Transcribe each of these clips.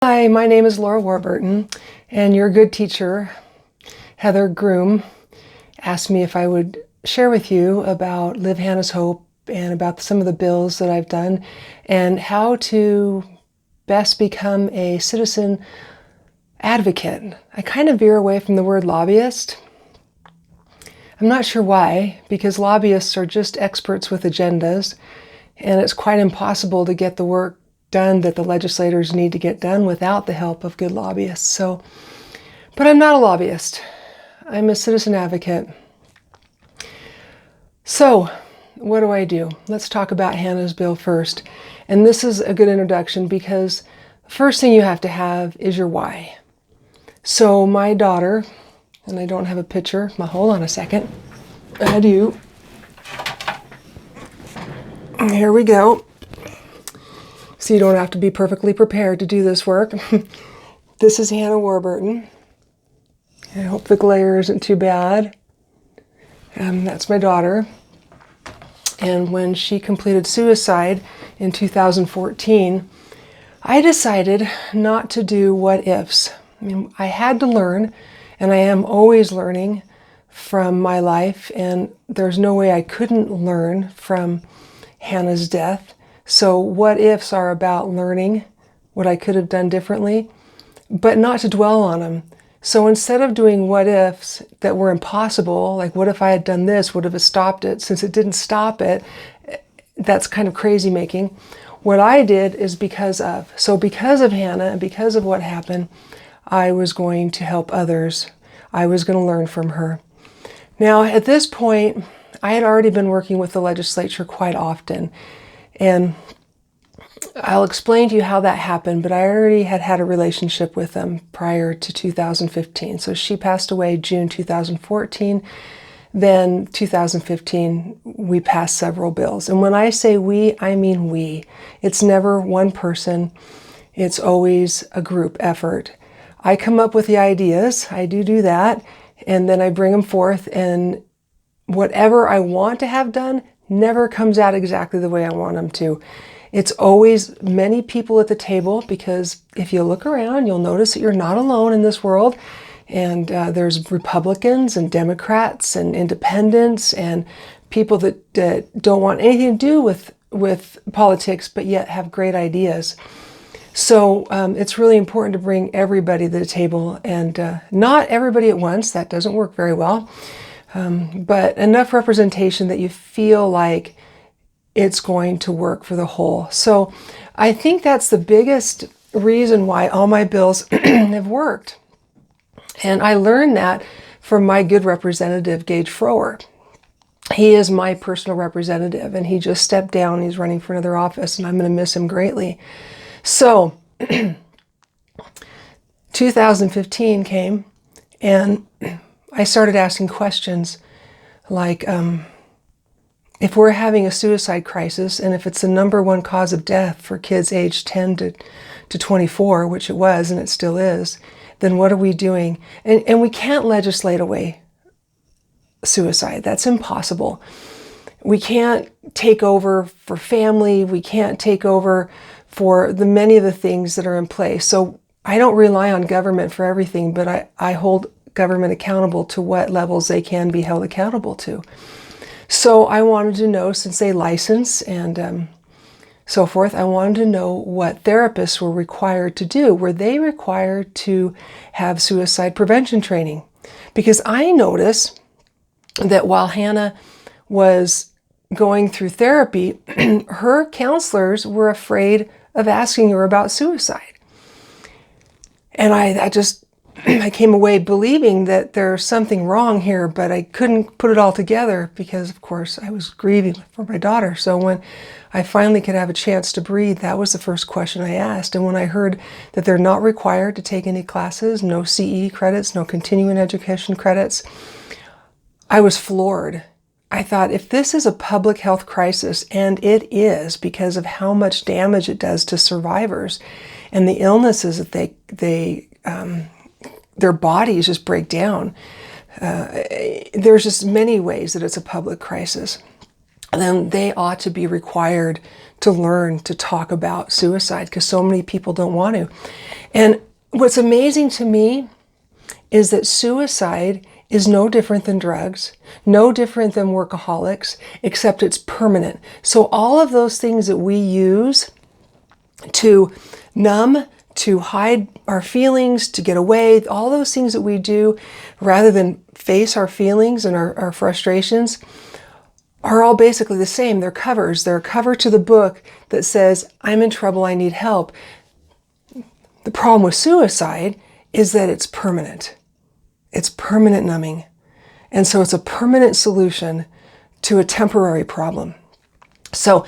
Hi, my name is Laura Warburton, and your good teacher, Heather Groom, asked me if I would share with you about Live Hannah's Hope and about some of the bills that I've done and how to best become a citizen advocate. I kind of veer away from the word lobbyist. I'm not sure why, because lobbyists are just experts with agendas, and it's quite impossible to get the work done that the legislators need to get done without the help of good lobbyists. But I'm not a lobbyist. I'm a citizen advocate. So, what do? Let's talk about Hannah's bill first. And this is a good introduction because the first thing you have to have is your why. So my daughter, and I don't have a picture, hold on a second. I do. Here we go. So you don't have to be perfectly prepared to do this work. This is Hannah Warburton. I hope the glare isn't too bad. That's my daughter. And when she completed suicide in 2014, I decided not to do what ifs. I mean, I had to learn, and I am always learning from my life, and there's no way I couldn't learn from Hannah's death. So what ifs are about learning what I could have done differently, but not to dwell on them. So instead of doing what ifs that were impossible, like what if I had done this, would have stopped it, since it didn't stop it, that's kind of crazy making. What I did is because of. So because of Hannah and because of what happened, I was going to help others. I was going to learn from her. Now at this point, I had already been working with the legislature quite often. And I'll explain to you how that happened, but I already had a relationship with them prior to 2015. So she passed away June 2014. Then 2015, we passed several bills. And when I say we, I mean we. It's never one person. It's always a group effort. I come up with the ideas. I do that. And then I bring them forth. And whatever I want to have done never comes out exactly the way I want them to. It's always many people at the table, because if you look around, you'll notice that you're not alone in this world. And there's Republicans and Democrats and independents and people that don't want anything to do with politics, but yet have great ideas. So it's really important to bring everybody to the table, and not everybody at once. That doesn't work very well. But enough representation that you feel like it's going to work for the whole. So I think that's the biggest reason why all my bills have worked. And I learned that from my good representative, Gage Frower. He is my personal representative, and he just stepped down. He's running for another office, and I'm going to miss him greatly. So 2015 came, and I started asking questions like, if we're having a suicide crisis, and if it's the number one cause of death for kids aged 10 to 24, which it was and it still is, then what are we doing? And we can't legislate away suicide. That's impossible. We can't take over for family. We can't take over for many of the things that are in place. So I don't rely on government for everything, but I hold government accountable to what levels they can be held accountable to. So I wanted to know, since they license and so forth, I wanted to know what therapists were required to do. Were they required to have suicide prevention training? Because I noticed that while Hannah was going through therapy, her counselors were afraid of asking her about suicide. And I came away believing that there's something wrong here, but I couldn't put it all together because, of course, I was grieving for my daughter. So when I finally could have a chance to breathe, that was the first question I asked. And when I heard that they're not required to take any classes, no CE credits, no continuing education credits, I was floored. I thought, if this is a public health crisis, and it is because of how much damage it does to survivors and the illnesses that their bodies just break down. There's just many ways that it's a public crisis. Then they ought to be required to learn to talk about suicide because so many people don't want to. And what's amazing to me is that suicide is no different than drugs, no different than workaholics, except it's permanent. So all of those things that we use to numb, to hide our feelings, to get away, all those things that we do rather than face our feelings and our frustrations are all basically the same. They're covers. They're a cover to the book that says, I'm in trouble, I need help. The problem with suicide is that it's permanent. It's permanent numbing. And so it's a permanent solution to a temporary problem. So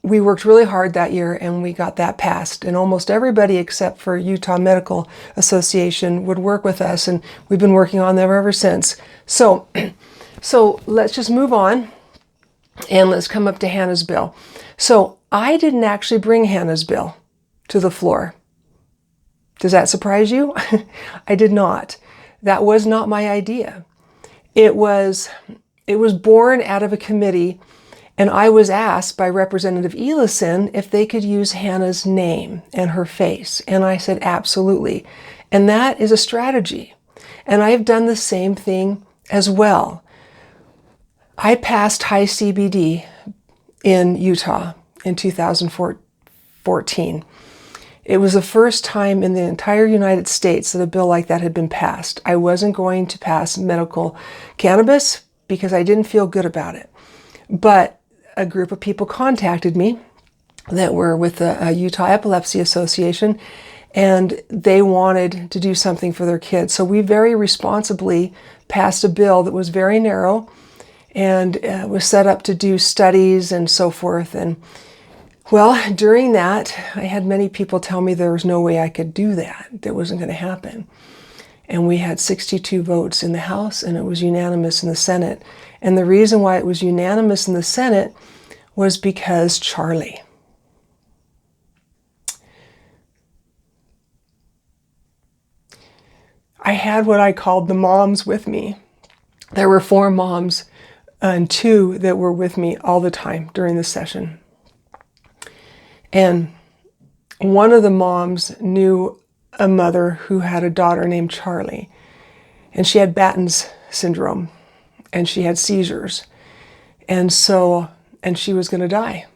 we worked really hard that year and we got that passed. And almost everybody except for Utah Medical Association would work with us. And we've been working on them ever since. So let's just move on and let's come up to Hannah's bill. So I didn't actually bring Hannah's bill to the floor. Does that surprise you? I did not. That was not my idea. It was born out of a committee, and I was asked by Representative Elison if they could use Hannah's name and her face. And I said, absolutely. And that is a strategy. And I've done the same thing as well. I passed high CBD in Utah in 2014. It was the first time in the entire United States that a bill like that had been passed. I wasn't going to pass medical cannabis because I didn't feel good about it. But a group of people contacted me that were with the Utah Epilepsy Association, and they wanted to do something for their kids. So we very responsibly passed a bill that was very narrow and was set up to do studies and so forth. And well, during that, I had many people tell me there was no way I could do that. That wasn't going to happen. And we had 62 votes in the House, and it was unanimous in the Senate. And the reason why it was unanimous in the Senate was because Charlie. I had what I called the moms with me. There were 4 moms and 2 that were with me all the time during the session. And one of the moms knew a mother who had a daughter named Charlie, and she had Batten's syndrome, and she had seizures, and she was going to die.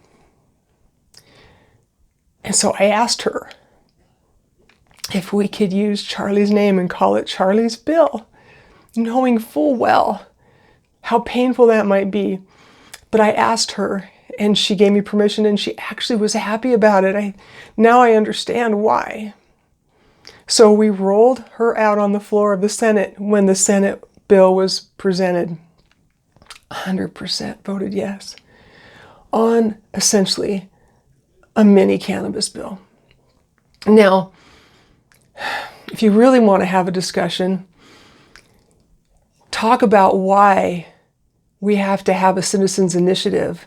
And so I asked her if we could use Charlie's name and call it Charlie's bill, knowing full well how painful that might be. But I asked her, and she gave me permission, and she actually was happy about it. Now I understand why. So we rolled her out on the floor of the Senate when the Senate bill was presented. 100% voted yes on essentially a mini cannabis bill. Now, if you really want to have a discussion, talk about why we have to have a citizens' initiative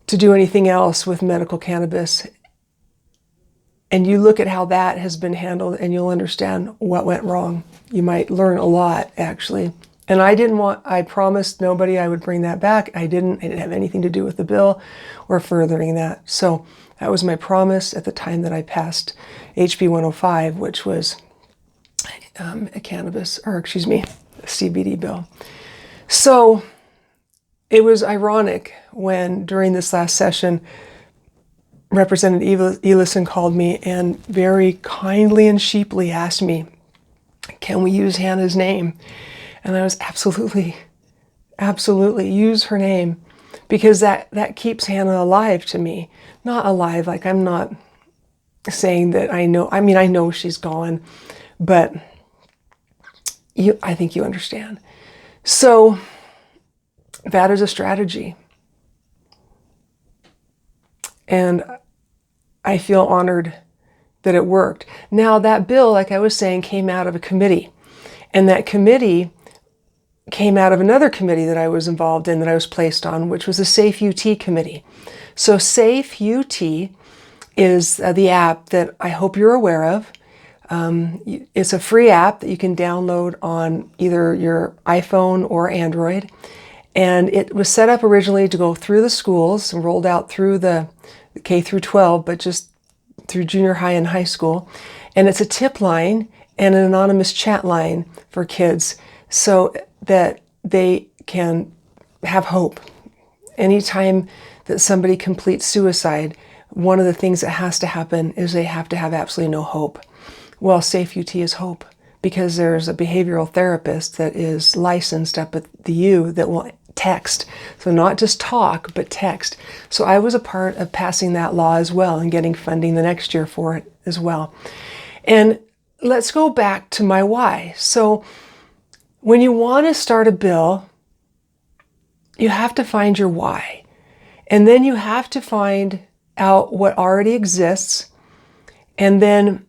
to do anything else with medical cannabis. And you look at how that has been handled and you'll understand what went wrong. You might learn a lot, actually. And I promised nobody I would bring that back. It didn't have anything to do with the bill or furthering that. So that was my promise at the time that I passed HB 105, which was a CBD bill. So it was ironic when during this last session, Representative Elison called me and very kindly and sheeply asked me, can we use Hannah's name? And I was absolutely use her name, because that keeps Hannah alive to me. Not alive, like I'm not saying that I know she's gone, but I think you understand. So that is a strategy. And I feel honored that it worked. Now that bill, like I was saying, came out of a committee. And that committee came out of another committee that I was involved in, that I was placed on, which was the Safe UT committee. So Safe UT is the app that I hope you're aware of. It's a free app that you can download on either your iPhone or Android. And it was set up originally to go through the schools and rolled out through the K through 12, but just through junior high and high school. And it's a tip line and an anonymous chat line for kids so that they can have hope. Anytime that somebody completes suicide, one of the things that has to happen is they have to have absolutely no hope. Well, Safe UT is hope, because there's a behavioral therapist that is licensed up at the U that will text. So not just talk, but text. So I was a part of passing that law as well and getting funding the next year for it as well. And let's go back to my why. So when you want to start a bill, you have to find your why. And then you have to find out what already exists. And then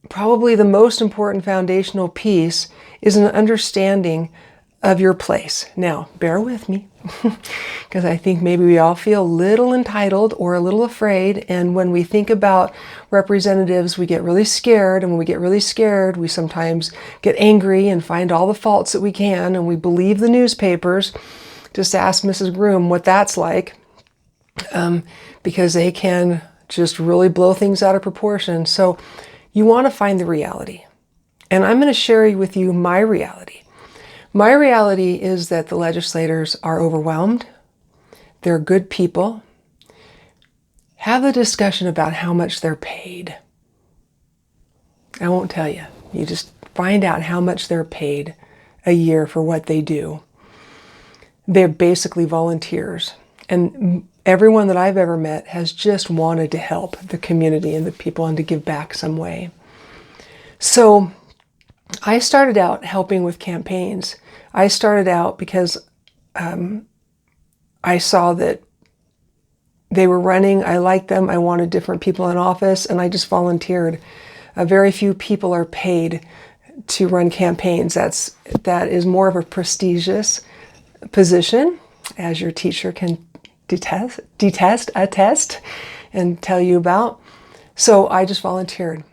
probably the most important foundational piece is an understanding of your place. Now, bear with me, because I think maybe we all feel a little entitled or a little afraid. And when we think about representatives, we get really scared. And when we get really scared, we sometimes get angry and find all the faults that we can. And we believe the newspapers. Just ask Mrs. Groom what that's like, because they can just really blow things out of proportion. So you want to find the reality. And I'm going to share with you my reality. My reality is that the legislators are overwhelmed. They're good people. Have a discussion about how much they're paid. I won't tell you. You just find out how much they're paid a year for what they do. They're basically volunteers. And everyone that I've ever met has just wanted to help the community and the people and to give back some way. So I started out helping with campaigns. I started out because I saw that they were running. I liked them. I wanted different people in office, and I just volunteered. Very few people are paid to run campaigns. That is more of a prestigious position, as your teacher can attest, and tell you about. So I just volunteered.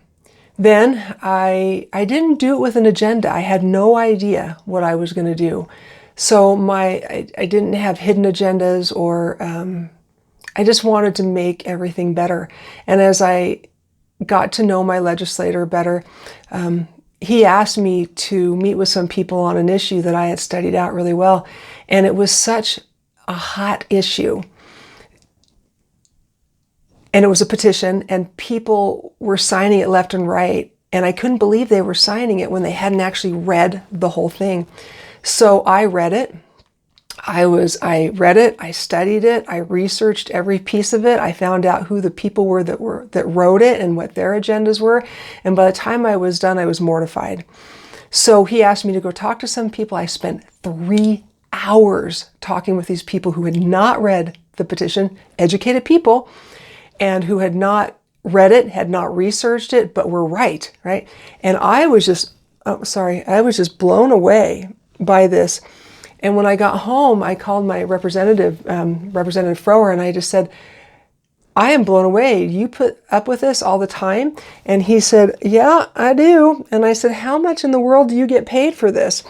Then I didn't do it with an agenda. I had no idea what I was going to do. So I didn't have hidden agendas, or I just wanted to make everything better. And as I got to know my legislator better, he asked me to meet with some people on an issue that I had studied out really well. And it was such a hot issue. And it was a petition, and people were signing it left and right. And I couldn't believe they were signing it when they hadn't actually read the whole thing. So I read it. I read it, I studied it, I researched every piece of it. I found out who the people were that wrote it and what their agendas were. And by the time I was done, I was mortified. So he asked me to go talk to some people. I spent 3 hours talking with these people who had not read the petition, educated people, and who had not read it, had not researched it, but were right? And I was just blown away by this. And when I got home, I called my representative, Representative Frower, and I just said, I am blown away. You put up with this all the time? And he said, yeah, I do. And I said, how much in the world do you get paid for this?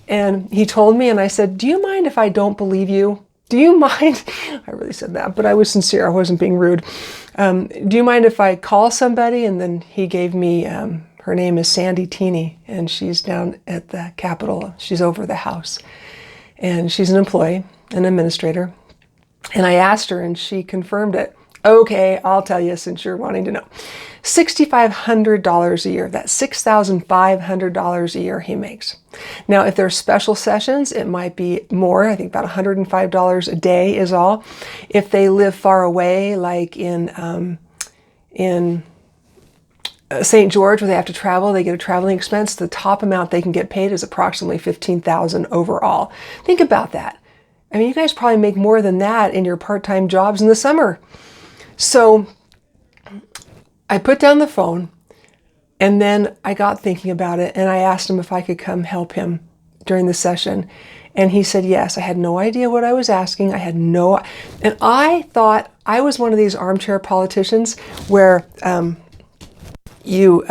And he told me, and I said, do you mind if I don't believe you? Do you mind? I really said that, but I was sincere. I wasn't being rude. Do you mind if I call somebody? And then he gave me, her name is Sandy Teeney, and she's down at the Capitol. She's over the House. And she's an employee, an administrator. And I asked her, and she confirmed it. Okay, I'll tell you since you're wanting to know. $6,500 a year. That's $6,500 a year he makes. Now, if there's special sessions, it might be more. I think about $105 a day is all. If they live far away, like in St. George, where they have to travel, they get a traveling expense. The top amount they can get paid is approximately $15,000 overall. Think about that. I mean, you guys probably make more than that in your part-time jobs in the summer. So I put down the phone, and then I got thinking about it, and I asked him if I could come help him during the session. And he said yes. I had no idea what I was asking. And I thought I was one of these armchair politicians where I knew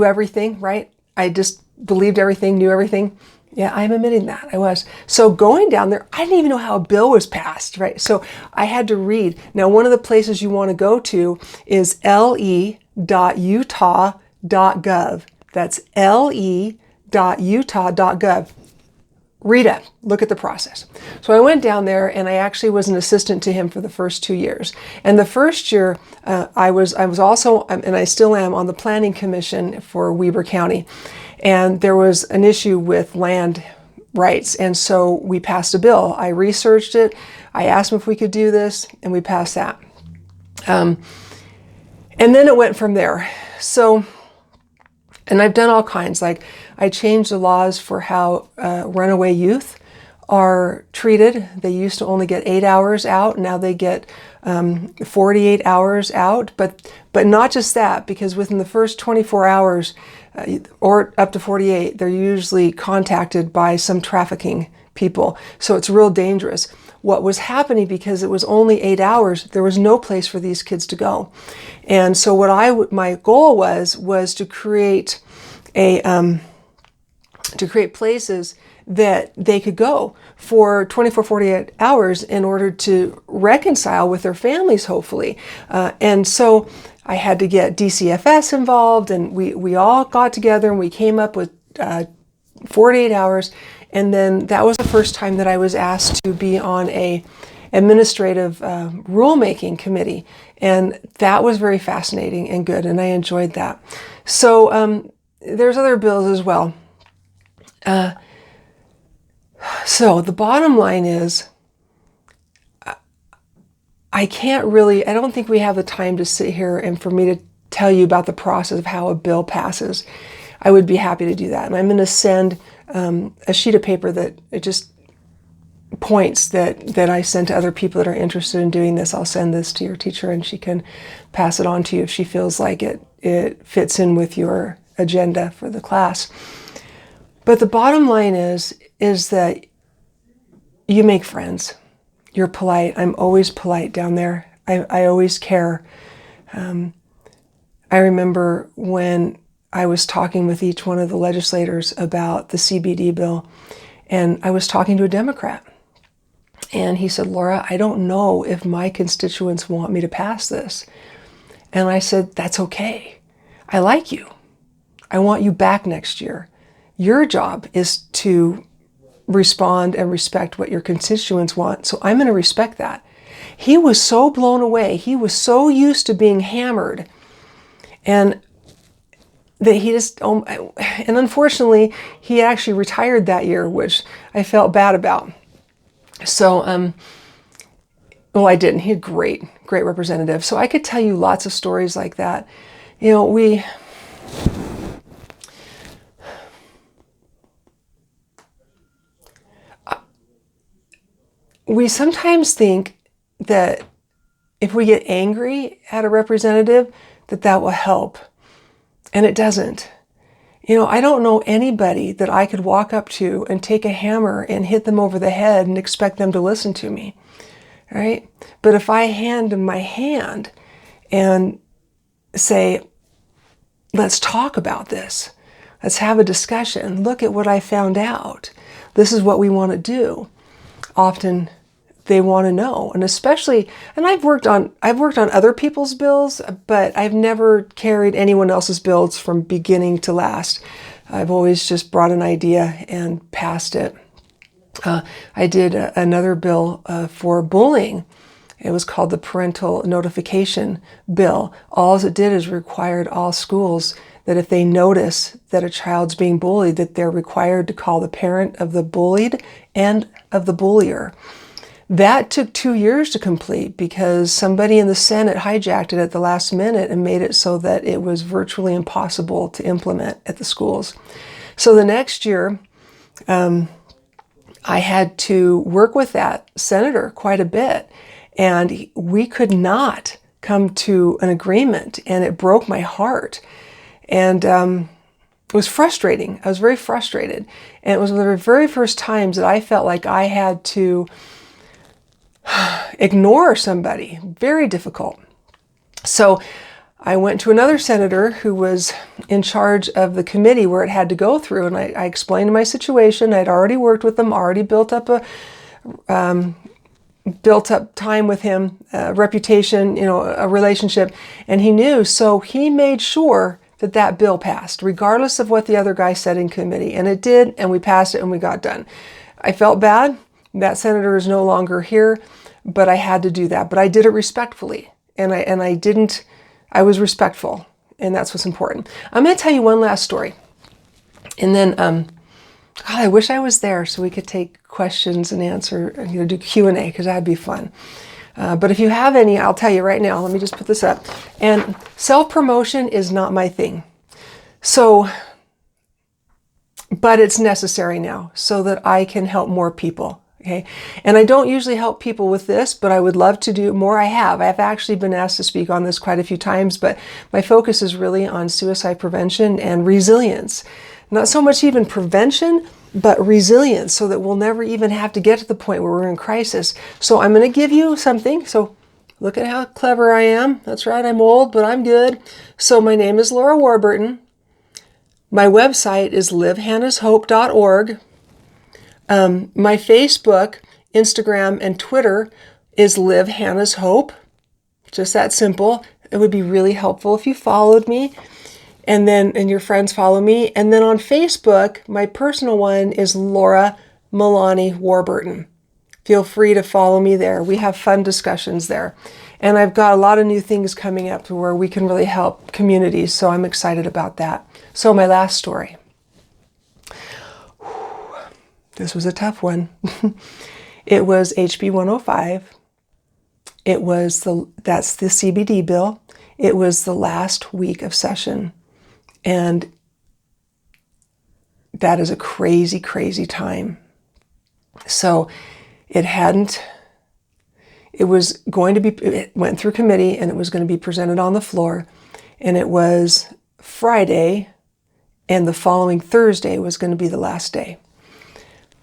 everything, right? I just believed everything, knew everything. Yeah, I'm admitting that. I was. So going down there, I didn't even know how a bill was passed, right? So I had to read. Now, one of the places you want to go to is le.utah.gov. That's le.utah.gov. Read it. Look at the process. So I went down there, and I actually was an assistant to him for the first 2 years. And the first year, I was also, and I still am, on the planning commission for Weber County. And there was an issue with land rights. And so we passed a bill. I researched it. I asked him if we could do this, and we passed that. And then it went from there. So, and I've done all kinds. Like, I changed the laws for how runaway youth are treated. They used to only get 8 hours out. Now they get 48 hours out. But not just that, because within the first 24 hours, or up to 48, they're usually contacted by some trafficking people. So it's real dangerous. What was happening, because it was only 8 hours, there was no place for these kids to go. And so what my goal was to create places that they could go for 24, 48 hours in order to reconcile with their families, hopefully. And so I had to get DCFS involved, and we all got together and we came up with 48 hours. And then that was the first time that I was asked to be on a administrative rulemaking committee. And that was very fascinating and good, and I enjoyed that. So there's other bills as well. So the bottom line is, I don't think we have the time to sit here and for me to tell you about the process of how a bill passes. I would be happy to do that. And I'm going to send a sheet of paper that it just points that I send to other people that are interested in doing this. I'll send this to your teacher, and she can pass it on to you if she feels like it fits in with your agenda for the class. But the bottom line is that you make friends. You're polite. I'm always polite down there. I always care. I remember when I was talking with each one of the legislators about the CBD bill, and I was talking to a Democrat. And he said, "Laura, I don't know if my constituents want me to pass this." And I said, "That's okay. I like you. I want you back next year. Your job is to respond and respect what your constituents want. So I'm going to respect that." He was so blown away. He was so used to being hammered. And that he just, and unfortunately, he actually retired that year, which I felt bad about. So, well, I didn't. He had great representative. So I could tell you lots of stories like that. You know, we sometimes think that if we get angry at a representative, that will help. And it doesn't. You know, I don't know anybody that I could walk up to and take a hammer and hit them over the head and expect them to listen to me, right? But if I hand them my hand and say, "Let's talk about this. Let's have a discussion. Look at what I found out. This is what we want to do." Often they want to know. And especially, and I've worked on other people's bills, but I've never carried anyone else's bills from beginning to last. I've always just brought an idea and passed it. I did another bill for bullying. It was called the Parental Notification Bill. All it did is required all schools that if they notice that a child's being bullied, that they're required to call the parent of the bullied and of the bullier. That took 2 years to complete because somebody in the Senate hijacked it at the last minute and made it so that it was virtually impossible to implement at the schools. So the next year, I had to work with that senator quite a bit, and we could not come to an agreement, and it broke my heart. And it was frustrating. I was very frustrated. And it was one of the very first times that I felt like I had to ignore somebody. Very difficult. So I went to another senator who was in charge of the committee where it had to go through, and I explained my situation. I'd already worked with them, already built up time with him, a reputation, a relationship, and he knew. So he made sure that that bill passed, regardless of what the other guy said in committee. And it did, and we passed it, and we got done. I felt bad. That senator is no longer here, but I had to do that. But I did it respectfully, and I was respectful, and that's what's important. I'm going to tell you one last story, and then, God, I wish I was there so we could take questions and answer, do Q&A, because that'd be fun. But if you have any, I'll tell you right now. Let me just put this up. And self-promotion is not my thing. So, but it's necessary now so that I can help more people. Okay. And I don't usually help people with this, but I would love to do more. I've actually been asked to speak on this quite a few times, but my focus is really on suicide prevention and resilience. Not so much even prevention, but resilience, so that we'll never even have to get to the point where we're in crisis. So I'm going to give you something. So look at how clever I am. That's right, I'm old, but I'm good. So my name is Laura Warburton. My website is livehannahshope.org. My Facebook, Instagram, and Twitter is Live Hannah's Hope. Just that simple. It would be really helpful if you followed me. And your friends follow me. And then on Facebook, my personal one is Laura Milani Warburton. Feel free to follow me there. We have fun discussions there. And I've got a lot of new things coming up to where we can really help communities. So I'm excited about that. So my last story. This was a tough one. It was HB 105. That's the CBD bill. It was the last week of session. And that is a crazy, crazy time. So it went through committee and it was going to be presented on the floor. And it was Friday, and the following Thursday was going to be the last day.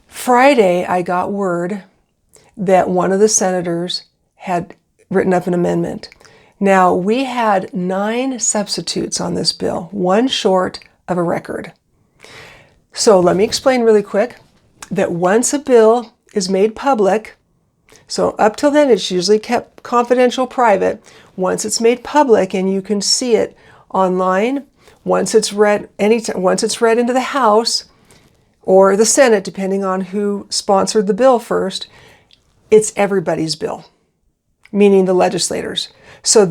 Friday, I got word that one of the senators had written up an amendment. Now, we had 9 substitutes on this bill, 1 short of a record. So let me explain really quick that once a bill is made public, so up till then it's usually kept confidential, private. Once it's made public and you can see it online, once it's read into the House or the Senate, depending on who sponsored the bill first, it's everybody's bill, meaning the legislators. So